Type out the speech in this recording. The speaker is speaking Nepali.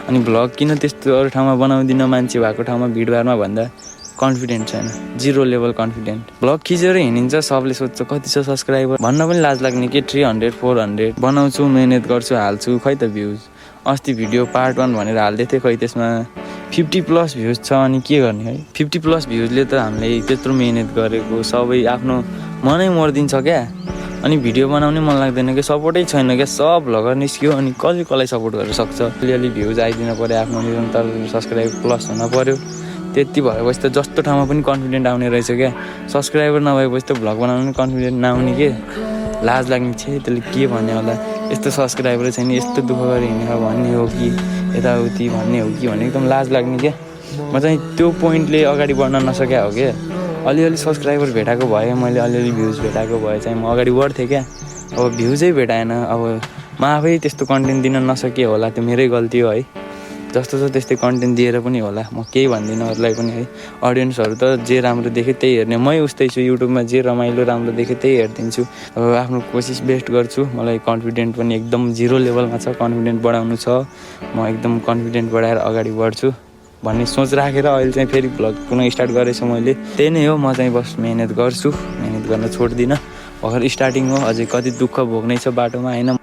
अनि भ्लग किन त्यस्तो अरू ठाउँमा बनाउँदिनँ मान्छे भएको ठाउँमा भिडभाडमा भन्दा कन्फिडेन्ट छैन, 0 लेभल कन्फिडेन्ट। भ्लग खिचेर हिँडिन्छ, सबले सोध्छ कति छ सब्सक्राइबर भन्न पनि लाज लाग्ने के 300 400 बनाउँछु, मेहनत गर्छु, हाल्छु, खै त भ्युज। अस्ति भिडियो पार्ट 1 भनेर हाल्दै थिएँ, खै त्यसमा 50+ भ्युज छ। अनि के गर्ने है, 50+ भ्युजले त हामीले त्यत्रो मेहनत गरेको सबै आफ्नो मनै मरिदिन्छ क्या। अनि भिडियो बनाउने मन लाग्दैन क्या, सपोर्टै छैन क्या, सब भ्लगर निस्क्यो अनि कसलाई सपोर्ट गर्न सक्छ। अलिअलि भ्युज आइदिन पऱ्यो, आफ्नो निरन्तर सब्सक्राइब प्लस हुन पऱ्यो, त्यति भएपछि त जस्तो ठाउँमा पनि कन्फिडेन्ट आउने रहेछ क्या। सब्सक्राइबर नभएपछि त भ्लग बनाउनु कन्फिडेन्ट नआउने के, लाज लाग्ने छ। त्यसले के भन्ने होला, यस्तो सब्सक्राइबर छैन, यस्तो दुःख गरेर हिँडेर भन्ने हो कि यताउति भन्ने हो कि भने एकदम लाज लाग्ने क्या। म चाहिँ त्यो पोइन्टले अगाडि बढ्न नसक्या हो क्या। अलिअलि सब्सक्राइबर भेटाएको भए, मैले अलिअलि भ्युज भेटाएको भए चाहिँ म अगाडि बढ्थेँ क्या। अब भ्युजै भेटाएन, अब म आफै त्यस्तो कन्टेन्ट दिन नसके होला, त्यो मेरै गल्ती हो है। जस्तो छ त्यस्तै कन्टेन्ट दिएर पनि होला, म केही भन्दिनँ अरूलाई पनि है। अडियन्सहरू त जे राम्रो देख्यो त्यही हेर्ने, मै उस्तै छु। युट्युबमा जे रमाइलो राम्रो देख्यो त्यही हेरिदिन्छु। अब आफ्नो कोसिस बेस्ट गर्छु। मलाई कन्फिडेन्ट पनि एकदम 0 लेभलमा छ, कन्फिडेन्ट बढाउनु छ। म एकदम कन्फिडेन्ट बढाएर अगाडि बढ्छु भन्ने सोच राखेर अहिले चाहिँ फेरि भ्लग पुनः स्टार्ट गरेछु मैले। त्यही नै हो, म चाहिँ बस मेहनत गर्छु, मेहनत गर्न छोड्दिनँ। भर्खर स्टार्टिङ हो, अझै कति दुःख भोग्नै छ बाटोमा होइन।